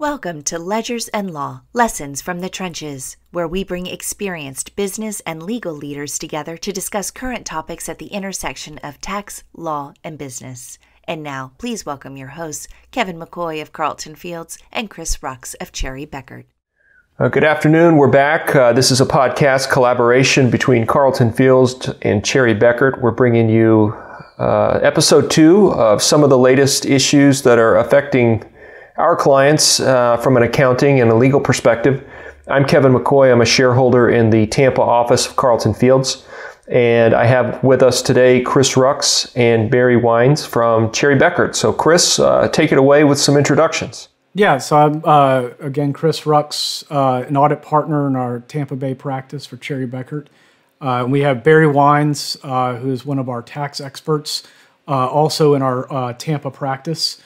Welcome to Ledgers and Law, Lessons from the Trenches, where we bring experienced business and legal leaders together to discuss current topics at the intersection of tax, law, and business. And now, please welcome your hosts, Kevin McCoy of Carlton Fields and Chris Rux of Cherry Bekaert. Good afternoon. We're back. This is a podcast collaboration between Carlton Fields and Cherry Bekaert. We're bringing you episode 2 of some of the latest issues that are affecting our clients from an accounting and a legal perspective. I'm Kevin McCoy. I'm a shareholder in the Tampa office of Carlton Fields. And I have with us today Chris Rux and Barry Weins from Cherry Bekaert. So Chris, take it away with some introductions. Yeah, so I'm, again, Chris Rux, an audit partner in our Tampa Bay practice for Cherry Bekaert. We have Barry Weins, who is one of our tax experts, also in our Tampa practice.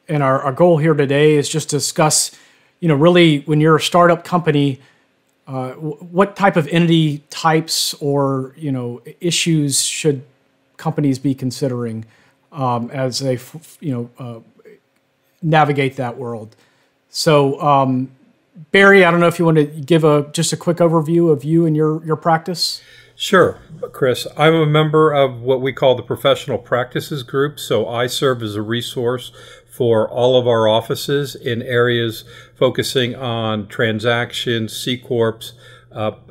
And our goal here today is just to discuss, really when you're a startup company, what type of entity types or, issues should companies be considering as they, navigate that world. So, Barry, I don't know if you want to give just a quick overview of you and your practice. Sure, Chris. I'm a member of what we call the Professional Practices Group, so I serve as a resource for all of our offices in areas focusing on transactions, C Corps,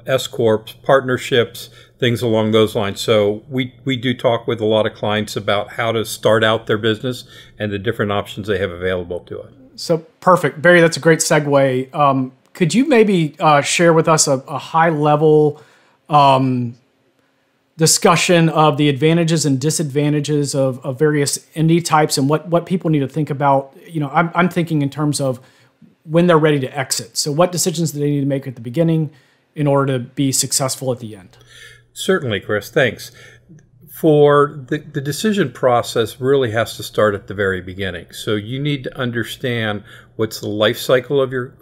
S Corps, partnerships, things along those lines. So we do talk with a lot of clients about how to start out their business and the different options they have available to us. So perfect. Barry, that's a great segue. Could you maybe share with us a high-level discussion of the advantages and disadvantages of various entity types and what people need to think about? I'm thinking in terms of when they're ready to exit. So what decisions do they need to make at the beginning in order to be successful at the end? Certainly, Chris. Thanks. For the decision process really has to start at the very beginning. So you need to understand what's the life cycle of your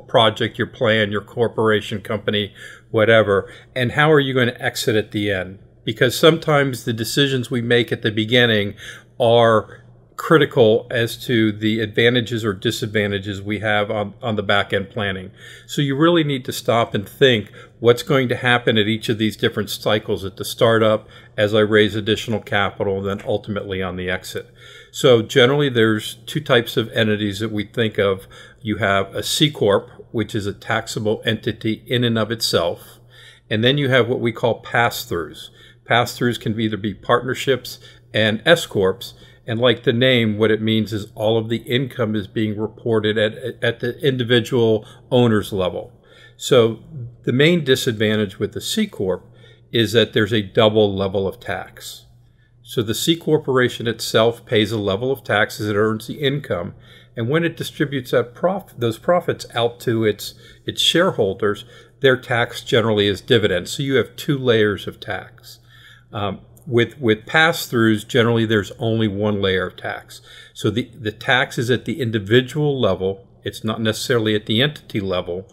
project, your plan, your corporation, company, whatever, and how are you going to exit at the end? Because sometimes the decisions we make at the beginning are critical as to the advantages or disadvantages we have on the back end planning. So you really need to stop and think what's going to happen at each of these different cycles at the startup, as I raise additional capital, then ultimately on the exit. So generally there's 2 types of entities that we think of. You have a C Corp, which is a taxable entity in and of itself. And then you have what we call pass-throughs. Pass-throughs can either be partnerships and S Corps. And like the name, what it means is all of the income is being reported at the individual owner's level. So the main disadvantage with the C Corp is that there's a double level of tax. So the C Corporation itself pays a level of tax as it earns the income. And when it distributes those profits out to its shareholders, their tax generally is dividends. So you have 2 layers of tax. With pass-throughs, generally there's only 1 layer of tax. So the tax is at the individual level. It's not necessarily at the entity level.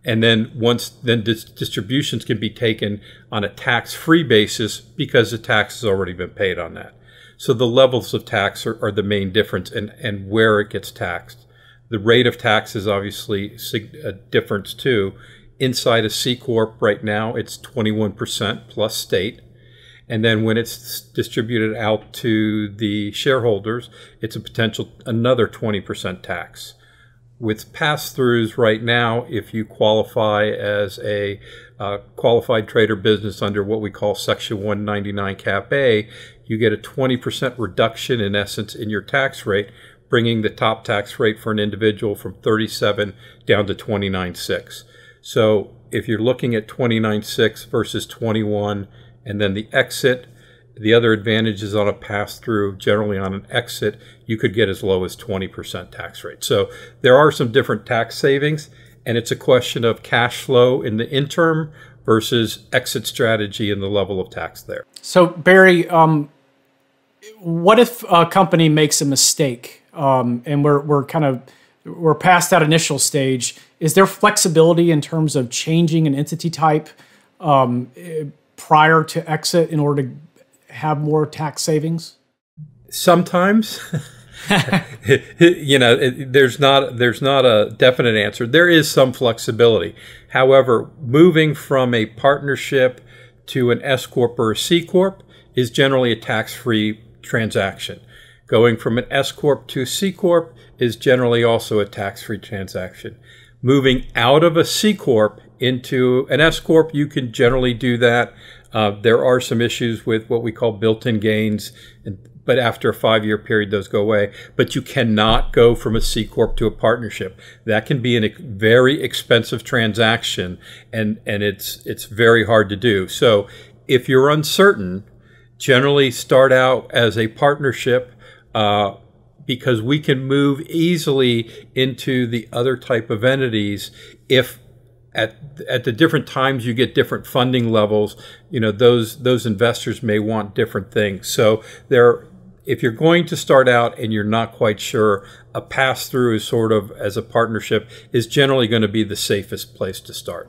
And then distributions can be taken on a tax-free basis because the tax has already been paid on that. So the levels of tax are the main difference and where it gets taxed. The rate of tax is obviously a difference too. Inside a C Corp right now, it's 21% plus state. And then when it's distributed out to the shareholders, it's a potential another 20% tax. With pass-throughs right now, if you qualify as a qualified trader business under what we call Section 199 Cap A, you get a 20% reduction in essence in your tax rate, bringing the top tax rate for an individual from 37 down to 29.6. So if you're looking at 29.6 versus 21, and then the exit, the other advantages on a pass-through, generally on an exit, you could get as low as 20% tax rate. So there are some different tax savings, and it's a question of cash flow in the interim versus exit strategy and the level of tax there. So Barry, what if a company makes a mistake and we're past that initial stage? Is there flexibility in terms of changing an entity type prior to exit in order to have more tax savings? Sometimes. There's not a definite answer. There is some flexibility. However, moving from a partnership to an S corp or a C corp is generally a tax-free transaction. Going from an S corp to a C corp is generally also a tax-free transaction. Moving out of a C corp into an S corp, you can generally do that. There are some issues with what we call built-in gains, but after a 5-year period, those go away. But you cannot go from a C corp to a partnership. That can be a very expensive transaction, and it's very hard to do. So if you're uncertain, generally start out as a partnership, because we can move easily into the other type of entities if at the different times you get different funding levels. Those investors may want different things. So if you're going to start out and you're not quite sure, a pass-through is sort of as a partnership is generally going to be the safest place to start.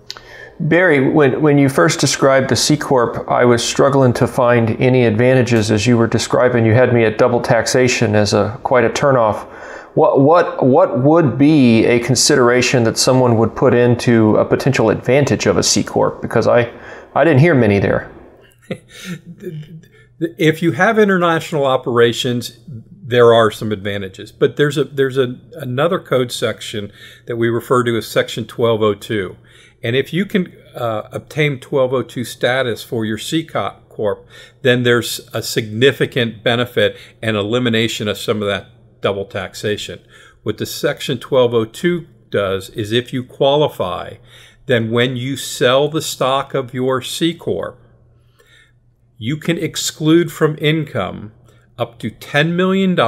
Barry, when you first described the C Corp, I was struggling to find any advantages as you were describing. You had me at double taxation as quite a turnoff. What would be a consideration that someone would put into a potential advantage of a C Corp? Because I didn't hear many there. If you have international operations, there are some advantages, but there's another code section that we refer to as Section 1202. And if you can obtain 1202 status for your C Corp, then there's a significant benefit and elimination of some of that double taxation. What the Section 1202 does is if you qualify, then when you sell the stock of your C Corp, you can exclude from income up to $10 million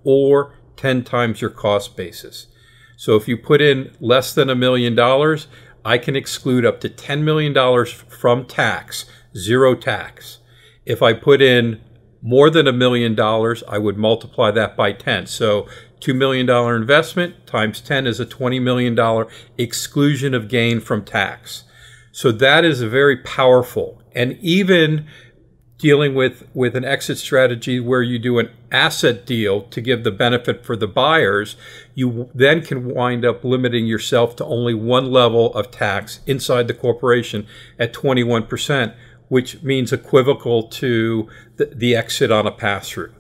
or 10 times your cost basis. So if you put in less than $1 million, I can exclude up to $10 million from tax, zero tax. If I put in more than $1 million, I would multiply that by 10. So $2 million investment times 10 is a $20 million exclusion of gain from tax. So that is very powerful. And even dealing with an exit strategy where you do an asset deal to give the benefit for the buyers, you then can wind up limiting yourself to only one level of tax inside the corporation at 21%, which means equivocal to the exit on a pass-through.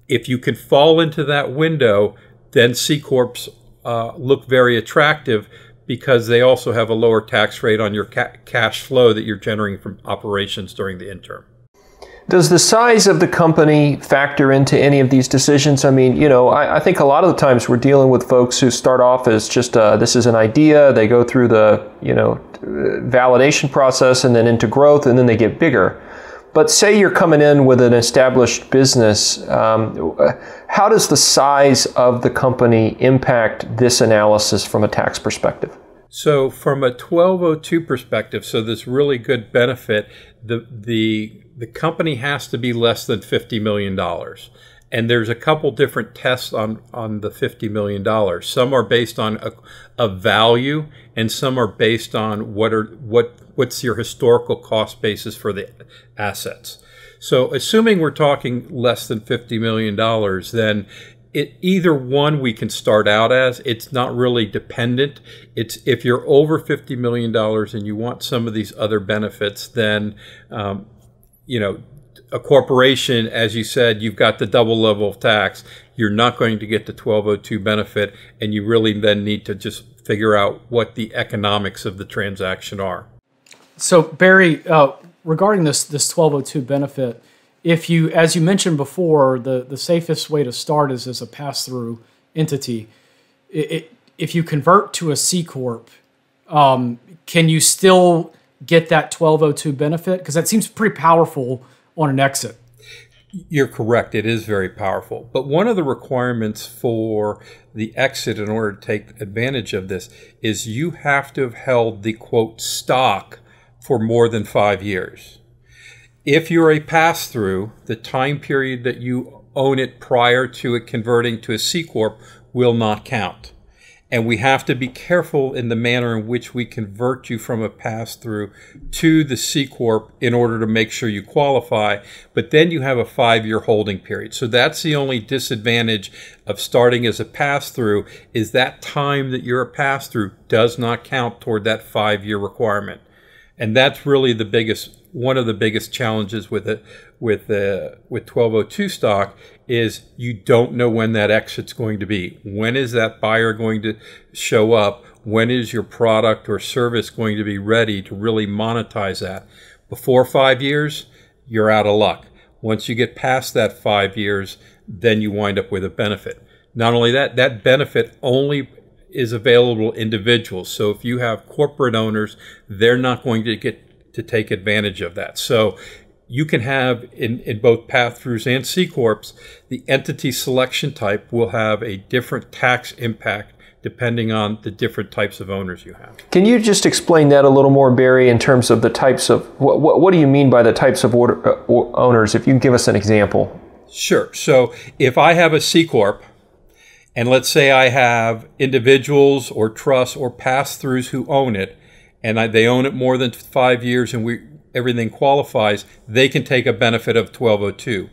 If you can fall into that window, then C Corps look very attractive because they also have a lower tax rate on your cash flow that you're generating from operations during the interim. Does the size of the company factor into any of these decisions? I mean, I think a lot of the times we're dealing with folks who start off as just, this is an idea, they go through the, validation process and then into growth, and then they get bigger. But say you're coming in with an established business, how does the size of the company impact this analysis from a tax perspective? So from a 1202 perspective, so this really good benefit, the company has to be less than $50 million. And there's a couple different tests on the $50 million. Some are based on a value, and some are based on what's your historical cost basis for the assets. So assuming we're talking less than $50 million, then either one we can start out as. It's not really dependent. It's if you're over $50 million and you want some of these other benefits, then a corporation, as you said, you've got the double level of tax. You're not going to get the 1202 benefit, and you really then need to just figure out what the economics of the transaction are. So Barry, regarding this 1202 benefit, if you, as you mentioned before, the safest way to start is as a pass-through entity. If you convert to a C Corp, can you still get that 1202 benefit? Because that seems pretty powerful on an exit. You're correct. It is very powerful. But one of the requirements for the exit in order to take advantage of this is you have to have held the, quote, stock for more than 5 years. If you're a pass-through, the time period that you own it prior to it converting to a C Corp will not count. And we have to be careful in the manner in which we convert you from a pass-through to the C Corp in order to make sure you qualify. But then you have a 5-year holding period. So that's the only disadvantage of starting as a pass-through, is that time that you're a pass-through does not count toward that 5-year requirement. And that's really one of the biggest challenges with 1202 stock, is you don't know when that exit's going to be. When is that buyer going to show up? When is your product or service going to be ready to really monetize that? Before 5 years, you're out of luck. Once you get past that 5 years, then you wind up with a benefit. Not only that, that benefit only is available to individuals. So if you have corporate owners, they're not going to get to take advantage of that. So you can have in both pass-throughs and C Corps, the entity selection type will have a different tax impact depending on the different types of owners you have. Can you just explain that a little more, Barry, in terms of the types of, what do you mean by the types of owners, if you can give us an example? Sure. So if I have a C Corp, and let's say I have individuals or trusts or pass-throughs who own it, and they own it more than 5 years and everything qualifies, they can take a benefit of 1202.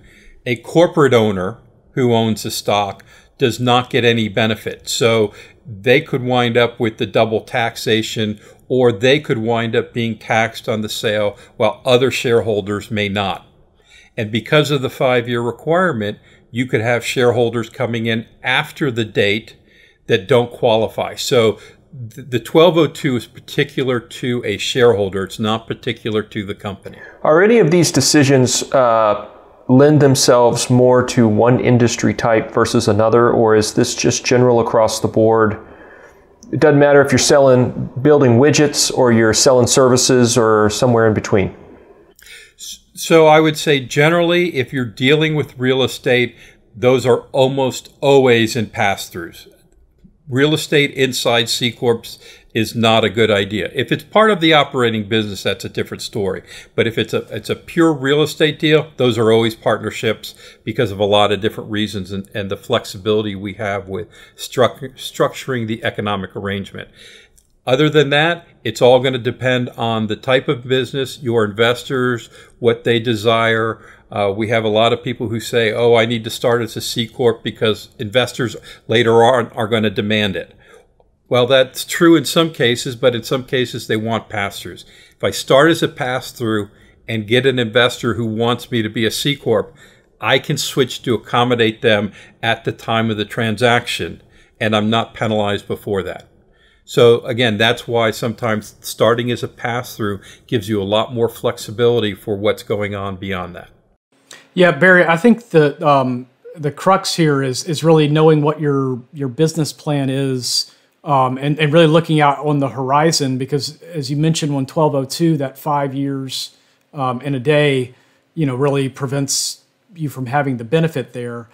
A corporate owner who owns the stock does not get any benefit. So they could wind up with the double taxation, or they could wind up being taxed on the sale while other shareholders may not. And because of the 5-year requirement, you could have shareholders coming in after the date that don't qualify. So the 1202 is particular to a shareholder. It's not particular to the company. Are any of these decisions lend themselves more to one industry type versus another, or is this just general across the board? It doesn't matter if you're building widgets or you're selling services or somewhere in between. So I would say generally, if you're dealing with real estate, those are almost always in pass-throughs. Real estate inside C Corps is not a good idea. If it's part of the operating business, that's a different story. But if it's a pure real estate deal, those are always partnerships because of a lot of different reasons and the flexibility we have with structuring the economic arrangement. Other than that, it's all going to depend on the type of business, your investors, what they desire. We have a lot of people who say, oh, I need to start as a C Corp because investors later on are going to demand it. Well, that's true in some cases, but in some cases they want pass-throughs. If I start as a pass-through and get an investor who wants me to be a C Corp, I can switch to accommodate them at the time of the transaction, and I'm not penalized before that. So again, that's why sometimes starting as a pass-through gives you a lot more flexibility for what's going on beyond that. Yeah, Barry, I think the crux here is really knowing what your business plan is, and really looking out on the horizon, because as you mentioned, when 1202, that 5 years in a day, really prevents you from having the benefit there.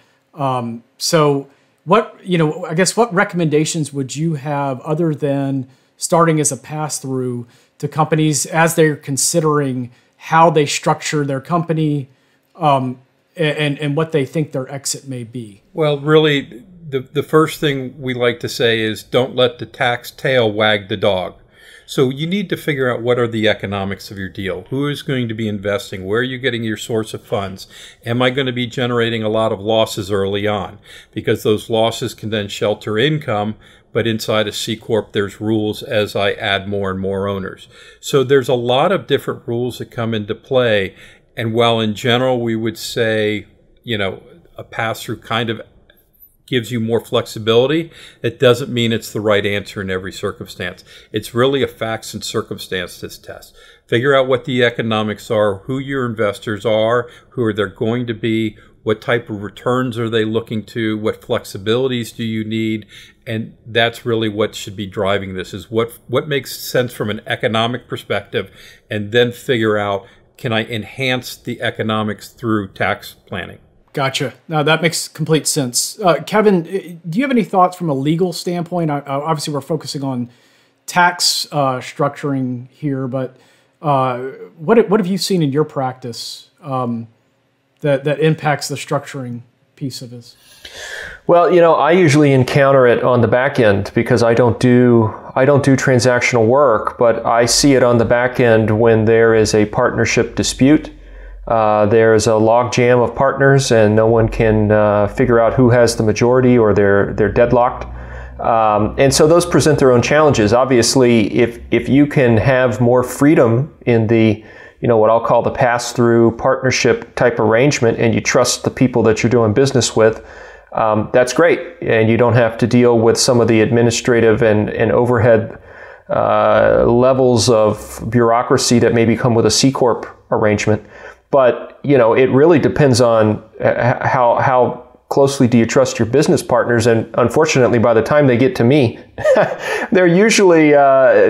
So I guess what recommendations would you have other than starting as a pass-through to companies as they're considering how they structure their company, and what they think their exit may be? Well, really, the first thing we like to say is don't let the tax tail wag the dog. So you need to figure out what are the economics of your deal. Who is going to be investing? Where are you getting your source of funds? Am I going to be generating a lot of losses early on? Because those losses can then shelter income, but inside a C Corp, there's rules as I add more and more owners. So there's a lot of different rules that come into play. And while in general we would say, a pass-through kind of gives you more flexibility, it doesn't mean it's the right answer in every circumstance. It's really a facts and circumstances test. Figure out what the economics are, who your investors are, who are they going to be, what type of returns are they looking to, what flexibilities do you need, and that's really what should be driving this, is what makes sense from an economic perspective, and then figure out, can I enhance the economics through tax planning? Gotcha. Now that makes complete sense. Kevin, do you have any thoughts from a legal standpoint? Obviously, we're focusing on tax structuring here, but what have you seen in your practice that impacts the structuring piece of this? Well, I usually encounter it on the back end because I don't do transactional work, but I see it on the back end when there is a partnership dispute. There's a log jam of partners and no one can figure out who has the majority, or they're deadlocked. And so those present their own challenges. Obviously, if you can have more freedom in the, what I'll call the pass-through partnership type arrangement, and you trust the people that you're doing business with, that's great. And you don't have to deal with some of the administrative and overhead levels of bureaucracy that maybe come with a C Corp arrangement. But, it really depends on how closely do you trust your business partners. And unfortunately, by the time they get to me, they're usually,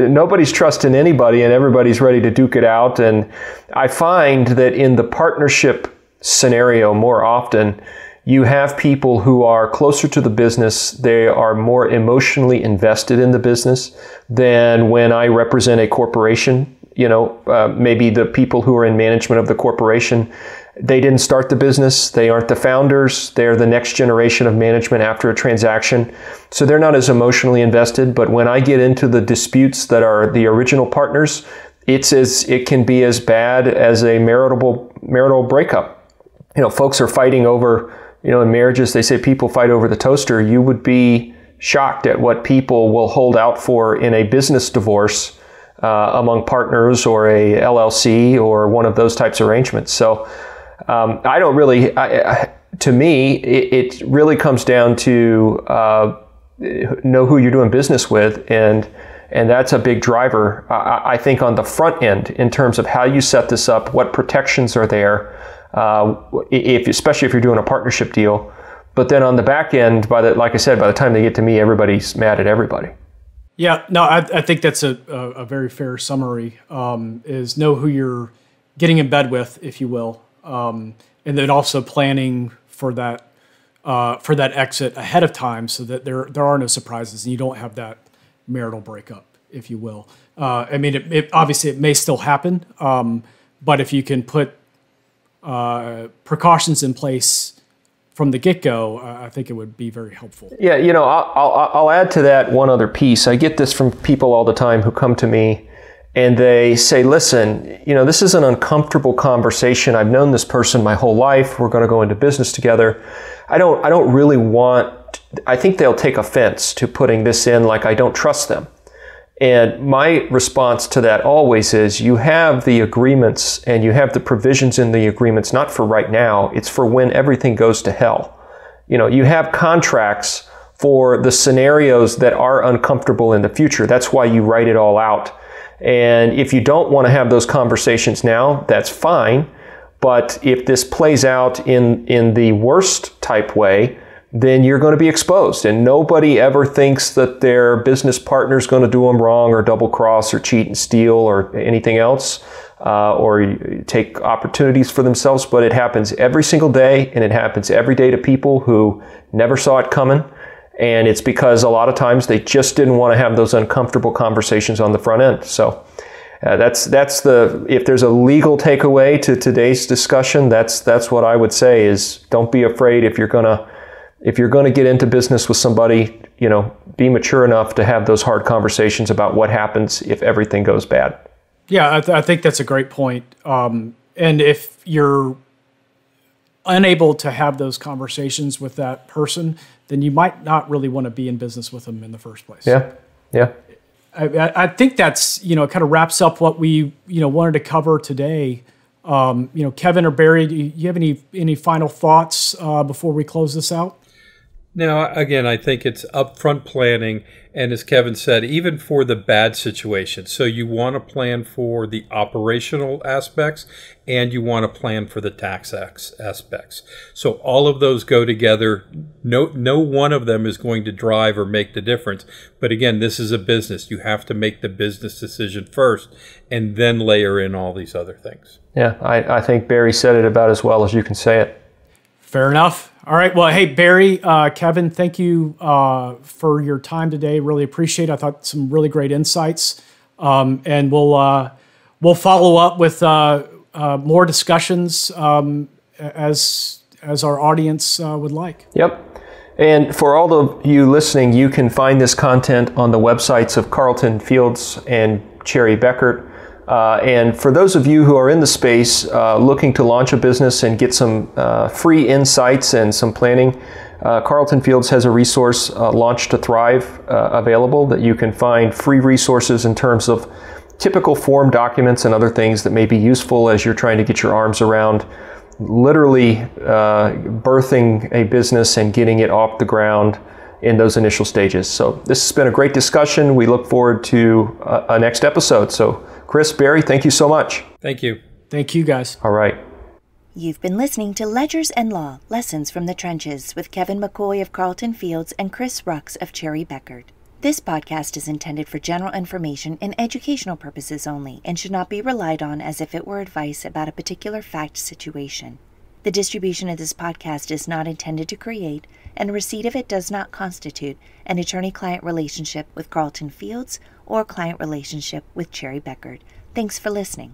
nobody's trusting anybody and everybody's ready to duke it out. And I find that in the partnership scenario, more often, you have people who are closer to the business. They are more emotionally invested in the business than when I represent a corporation. Maybe the people who are in management of the corporation, they didn't start the business. They aren't the founders. They're the next generation of management after a transaction. So they're not as emotionally invested. But when I get into the disputes that are the original partners, it can be as bad as a marital breakup. Folks are fighting over, in marriages, they say people fight over the toaster. You would be shocked at what people will hold out for in a business divorce among partners or a LLC or one of those types of arrangements. So I don't really, to me, it really comes down to know who you're doing business with, and that's a big driver, I think, on the front end in terms of how you set this up, what protections are there, especially if you're doing a partnership deal. But then on the back end, like I said, by the time they get to me, everybody's mad at everybody. Yeah, no, I think that's a very fair summary, is know who you're getting in bed with, if you will, and then also planning for that exit ahead of time so that there are no surprises and you don't have that marital breakup, if you will. Obviously it may still happen, but if you can put precautions in place from the get-go, I think it would be very helpful. Yeah, I'll add to that one other piece. I get this from people all the time who come to me and they say, listen, this is an uncomfortable conversation. I've known this person my whole life. We're going to go into business together. I don't really I think they'll take offense to putting this in, like I don't trust them. And my response to that always is, you have the agreements and you have the provisions in the agreements, not for right now, it's for when everything goes to hell. You have contracts for the scenarios that are uncomfortable in the future. That's why you write it all out. And if you don't want to have those conversations now, that's fine. But if this plays out in the worst type way, then you're going to be exposed. And nobody ever thinks that their business partner is going to do them wrong or double cross or cheat and steal or anything else, or take opportunities for themselves. But it happens every single day, and it happens every day to people who never saw it coming. And it's because a lot of times they just didn't want to have those uncomfortable conversations on the front end. So if there's a legal takeaway to today's discussion, that's what I would say is, don't be afraid if you're going to get into business with somebody, be mature enough to have those hard conversations about what happens if everything goes bad. Yeah, I think that's a great point. And if you're unable to have those conversations with that person, then you might not really want to be in business with them in the first place. Yeah. I think that's, kind of wraps up what we, wanted to cover today. Kevin or Barry, do you have any final thoughts before we close this out? Now, again, I think it's upfront planning, and as Kevin said, even for the bad situation. So you want to plan for the operational aspects, and you want to plan for the tax aspects. So all of those go together. No one of them is going to drive or make the difference. But again, this is a business. You have to make the business decision first, and then layer in all these other things. Yeah, I think Barry said it about as well as you can say it. Fair enough. All right. Well, hey, Barry, Kevin, thank you for your time today. Really appreciate it. I thought some really great insights. And we'll follow up with more discussions as our audience would like. Yep. And for all of you listening, you can find this content on the websites of Carlton Fields and Cherry Bekaert. And for those of you who are in the space looking to launch a business and get some free insights and some planning, Carlton Fields has a resource, Launch to Thrive, available that you can find free resources in terms of typical form documents and other things that may be useful as you're trying to get your arms around literally birthing a business and getting it off the ground in those initial stages. So this has been a great discussion. We look forward to a next episode. So Chris, Barry, thank you so much. Thank you. Thank you, guys. All right. You've been listening to Ledgers and Law, Lessons from the Trenches with Kevin McCoy of Carlton Fields and Chris Rux of Cherry Bekaert. This podcast is intended for general information and educational purposes only and should not be relied on as if it were advice about a particular fact situation. The distribution of this podcast is not intended to create, and receipt of it does not constitute, an attorney-client relationship with Carlton Fields or client relationship with Cherry Bekaert. Thanks for listening.